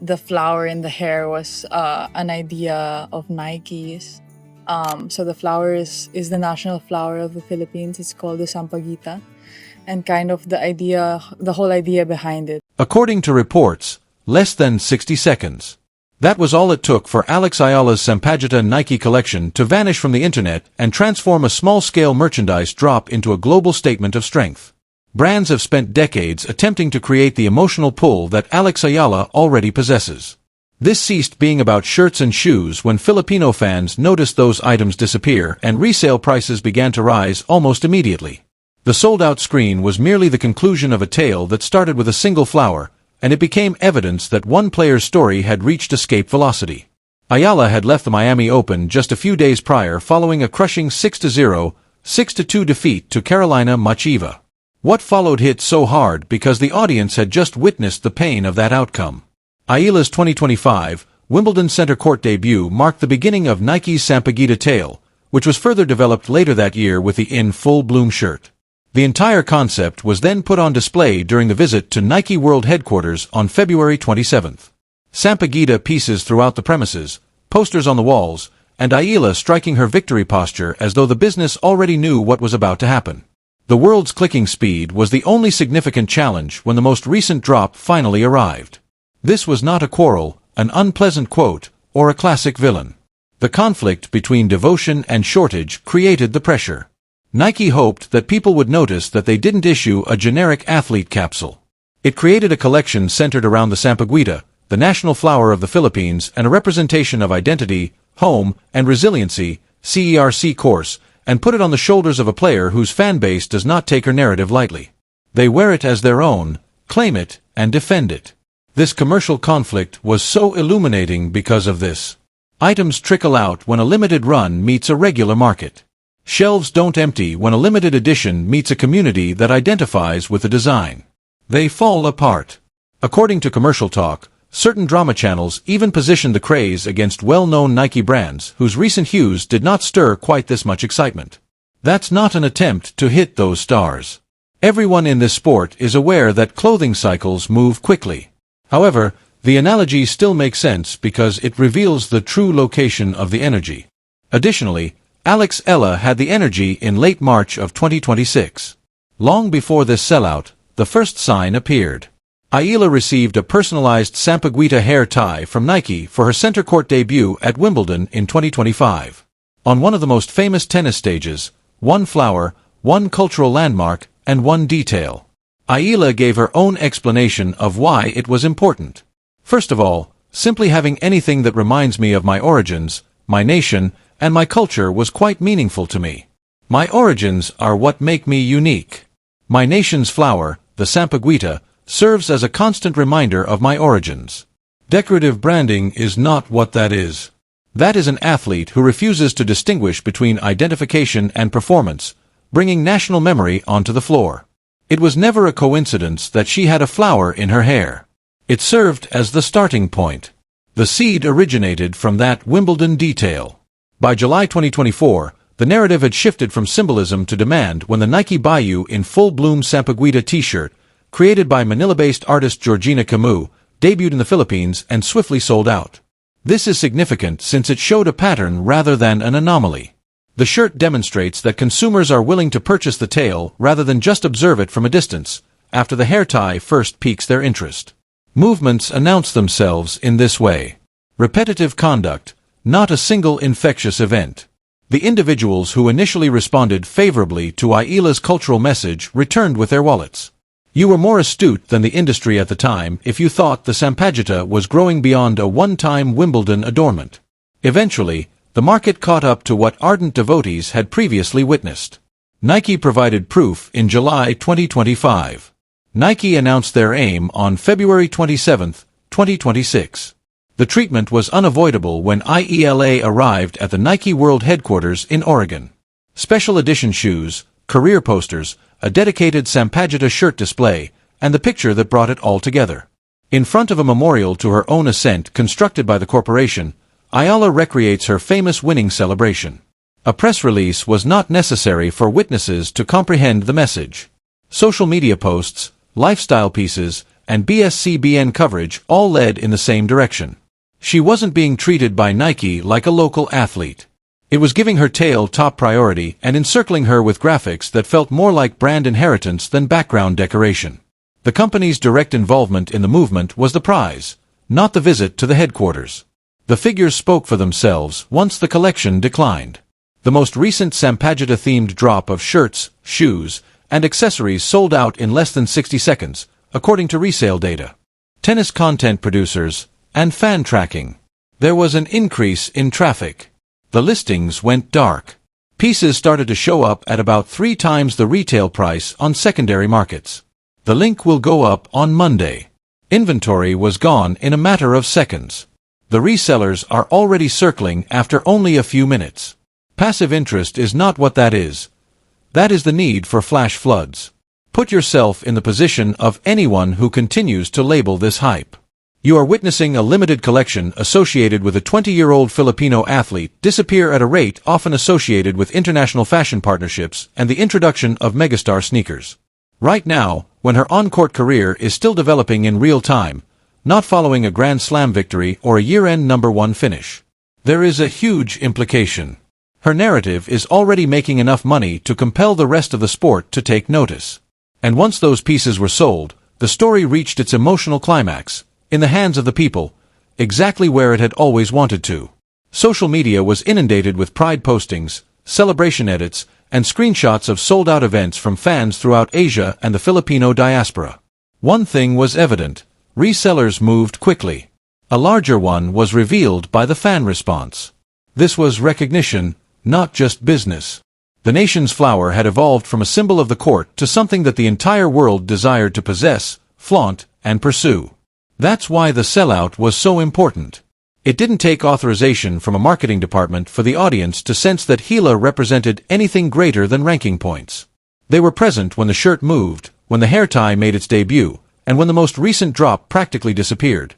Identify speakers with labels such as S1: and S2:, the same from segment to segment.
S1: the flower in the hair was an idea of Nike's. So the flower is the national flower of the Philippines. It's called the Sampaguita, and kind of the whole idea behind it.
S2: According to reports, less than 60 seconds. That was all it took for Alex Eala's Sampaguita Nike collection to vanish from the internet and transform a small-scale merchandise drop into a global statement of strength. Brands have spent decades attempting to create the emotional pull that Alex Eala already possesses. This ceased being about shirts and shoes when Filipino fans noticed those items disappear and resale prices began to rise almost immediately. The sold-out screen was merely the conclusion of a tale that started with a single flower, and it became evidence that one player's story had reached escape velocity. Eala had left the Miami Open just a few days prior following a crushing 6-0, 6-2 defeat to Carolina Machiva. What followed hit so hard because the audience had just witnessed the pain of that outcome. Eala's 2025 Wimbledon Center Court debut marked the beginning of Nike's Sampaguita tale, which was further developed later that year with the In Full Bloom shirt. The entire concept was then put on display during the visit to Nike World Headquarters on February 27. Sampaguita pieces throughout the premises, posters on the walls, and Eala striking her victory posture as though the business already knew what was about to happen. The world's clicking speed was the only significant challenge when the most recent drop finally arrived. This was not a quarrel, an unpleasant quote, or a classic villain. The conflict between devotion and shortage created the pressure. Nike hoped that people would notice that they didn't issue a generic athlete capsule. It created a collection centered around the Sampaguita, the national flower of the Philippines, and a representation of identity, home, and resiliency, CERC course, and put it on the shoulders of a player whose fan base does not take her narrative lightly. They wear it as their own, claim it, and defend it. This commercial conflict was so illuminating because of this. Items trickle out when a limited run meets a regular market. Shelves don't empty when a limited edition meets a community that identifies with the design. They fall apart. According to Commercial Talk, certain drama channels even positioned the craze against well-known Nike brands whose recent hues did not stir quite this much excitement. That's not an attempt to hit those stars. Everyone in this sport is aware that clothing cycles move quickly. However, the analogy still makes sense because it reveals the true location of the energy. Additionally, Alex Eala had the energy in late March of 2026. Long before this sellout, the first sign appeared. Eala received a personalized Sampaguita hair tie from Nike for her center court debut at Wimbledon in 2025. On one of the most famous tennis stages, one flower, one cultural landmark, and one detail. Eala gave her own explanation of why it was important. First of all, simply having anything that reminds me of my origins, my nation, and my culture was quite meaningful to me. My origins are what make me unique. My nation's flower, the Sampaguita, serves as a constant reminder of my origins. Decorative branding is not what that is. That is an athlete who refuses to distinguish between identification and performance, bringing national memory onto the floor. It was never a coincidence that she had a flower in her hair. It served as the starting point. The seed originated from that Wimbledon detail. By July 2024, the narrative had shifted from symbolism to demand when the Nike Bayou in Full Bloom Sampaguita t-shirt, created by Manila-based artist Georgina Camus, debuted in the Philippines and swiftly sold out. This is significant since it showed a pattern rather than an anomaly. The shirt demonstrates that consumers are willing to purchase the tale rather than just observe it from a distance, after the hair tie first piques their interest. Movements announce themselves in this way. Repetitive conduct, not a single infectious event. The individuals who initially responded favorably to Eala's cultural message returned with their wallets. You were more astute than the industry at the time if you thought the Sampaguita was growing beyond a one-time Wimbledon adornment. Eventually, the market caught up to what ardent devotees had previously witnessed. Nike provided proof in July 2025. Nike announced their aim on February 27, 2026. The treatment was unavoidable when Eala arrived at the Nike World Headquarters in Oregon. Special edition shoes, career posters, a dedicated Sampaguita shirt display, and the picture that brought it all together. In front of a memorial to her own ascent constructed by the corporation, Eala recreates her famous winning celebration. A press release was not necessary for witnesses to comprehend the message. Social media posts, lifestyle pieces, and BSCBN coverage all led in the same direction. She wasn't being treated by Nike like a local athlete. It was giving her tale top priority and encircling her with graphics that felt more like brand inheritance than background decoration. The company's direct involvement in the movement was the prize, not the visit to the headquarters. The figures spoke for themselves once the collection declined. The most recent Sampaguita-themed drop of shirts, shoes, and accessories sold out in less than 60 seconds, according to resale data. Tennis content producers and fan tracking. There was an increase in traffic. The listings went dark. Pieces started to show up at about 3 times the retail price on secondary markets. The link will go up on Monday. Inventory was gone in a matter of seconds. The resellers are already circling after only a few minutes. Passive interest is not what that is. That is the need for flash floods. Put yourself in the position of anyone who continues to label this hype. You are witnessing a limited collection associated with a 20-year-old Filipino athlete disappear at a rate often associated with international fashion partnerships and the introduction of megastar sneakers. Right now, when her on-court career is still developing in real time, not following a Grand Slam victory or a year-end #1 finish. There is a huge implication. Her narrative is already making enough money to compel the rest of the sport to take notice. And once those pieces were sold, the story reached its emotional climax, in the hands of the people, exactly where it had always wanted to. Social media was inundated with pride postings, celebration edits, and screenshots of sold-out events from fans throughout Asia and the Filipino diaspora. One thing was evident: resellers moved quickly. A larger one was revealed by the fan response. This was recognition, not just business. The nation's flower had evolved from a symbol of the court to something that the entire world desired to possess, flaunt, and pursue. That's why the sellout was so important. It didn't take authorization from a marketing department for the audience to sense that Eala represented anything greater than ranking points. They were present when the shirt moved, when the hair tie made its debut, and when the most recent drop practically disappeared.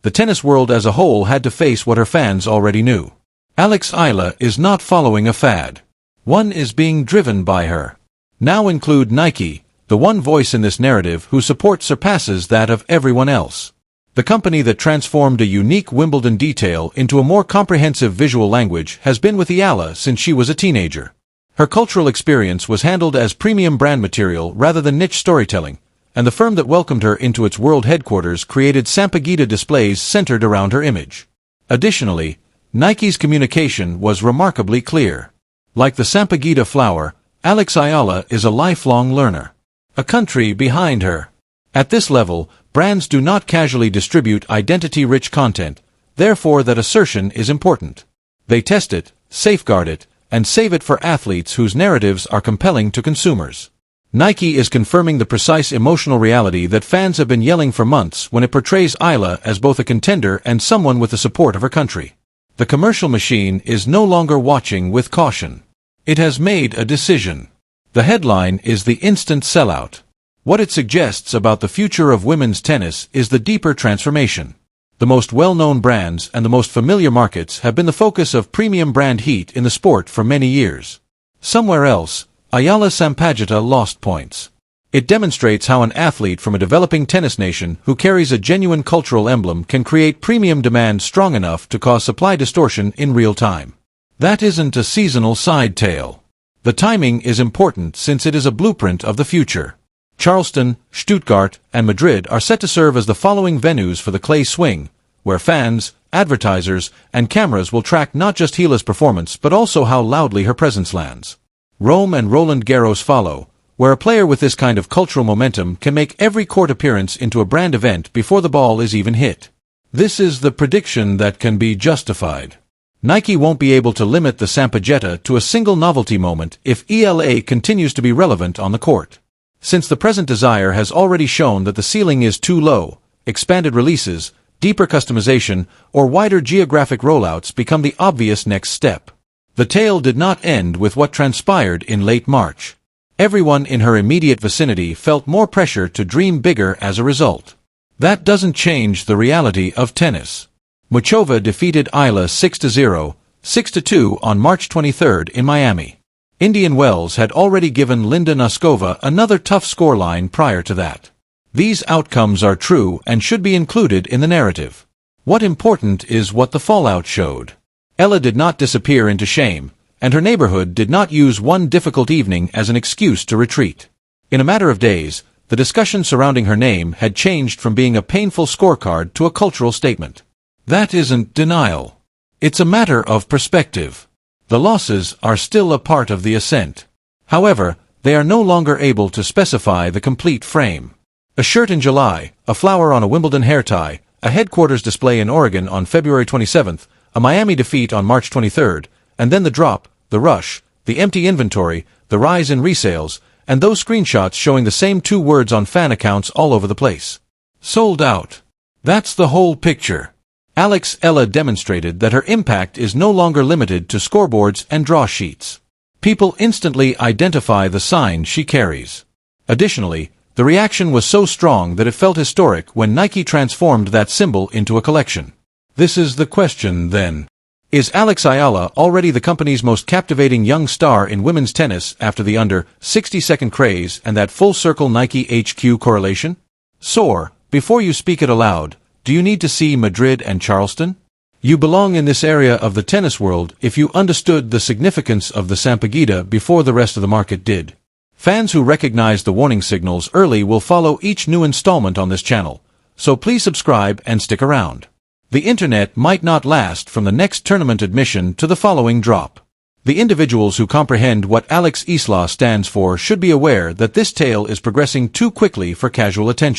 S2: The tennis world as a whole had to face what her fans already knew. Alex Eala is not following a fad. One is being driven by her. Now include Nike, the one voice in this narrative whose support surpasses that of everyone else. The company that transformed a unique Wimbledon detail into a more comprehensive visual language has been with Eala since she was a teenager. Her cultural experience was handled as premium brand material rather than niche storytelling, and the firm that welcomed her into its world headquarters created Sampaguita displays centered around her image. Additionally, Nike's communication was remarkably clear. Like the Sampaguita flower, Alex Eala is a lifelong learner. A country behind her. At this level, brands do not casually distribute identity-rich content, therefore that assertion is important. They test it, safeguard it, and save it for athletes whose narratives are compelling to consumers. Nike is confirming the precise emotional reality that fans have been yelling for months when it portrays Eala as both a contender and someone with the support of her country. The commercial machine is no longer watching with caution. It has made a decision. The headline is the instant sellout. What it suggests about the future of women's tennis is the deeper transformation. The most well-known brands and the most familiar markets have been the focus of premium brand heat in the sport for many years. Somewhere else, Eala Sampaguita lost points. It demonstrates how an athlete from a developing tennis nation who carries a genuine cultural emblem can create premium demand strong enough to cause supply distortion in real time. That isn't a seasonal side tale. The timing is important since it is a blueprint of the future. Charleston, Stuttgart, and Madrid are set to serve as the following venues for the clay swing, where fans, advertisers, and cameras will track not just Eala's performance but also how loudly her presence lands. Rome and Roland Garros follow, where a player with this kind of cultural momentum can make every court appearance into a brand event before the ball is even hit. This is the prediction that can be justified. Nike won't be able to limit the Sampaguita to a single novelty moment if Eala continues to be relevant on the court. Since the present desire has already shown that the ceiling is too low, expanded releases, deeper customization, or wider geographic rollouts become the obvious next step. The tale did not end with what transpired in late March. Everyone in her immediate vicinity felt more pressure to dream bigger as a result. That doesn't change the reality of tennis. Muchova defeated Eala 6-0, 6-2 on March 23 in Miami. Indian Wells had already given Linda Noskova another tough scoreline prior to that. These outcomes are true and should be included in the narrative. What important is what the fallout showed. Ella did not disappear into shame, and her neighborhood did not use one difficult evening as an excuse to retreat. In a matter of days, the discussion surrounding her name had changed from being a painful scorecard to a cultural statement. That isn't denial. It's a matter of perspective. The losses are still a part of the ascent. However, they are no longer able to specify the complete frame. A shirt in July, a flower on a Wimbledon hair tie, a headquarters display in Oregon on February 27th, a Miami defeat on March 23rd, and then the drop, the rush, the empty inventory, the rise in resales, and those screenshots showing the same 2 words on fan accounts all over the place. Sold out. That's the whole picture. Alex Eala demonstrated that her impact is no longer limited to scoreboards and draw sheets. People instantly identify the sign she carries. Additionally, the reaction was so strong that it felt historic when Nike transformed that symbol into a collection. This is the question then. Is Alex Eala already the company's most captivating young star in women's tennis after the under 60-second craze and that full-circle Nike HQ correlation? Soar, before you speak it aloud, do you need to see Madrid and Charleston? You belong in this area of the tennis world if you understood the significance of the Sampaguita before the rest of the market did. Fans who recognize the warning signals early will follow each new installment on this channel, so please subscribe and stick around. The internet might not last from the next tournament admission to the following drop. The individuals who comprehend what Alex Eala stands for should be aware that this tale is progressing too quickly for casual attention.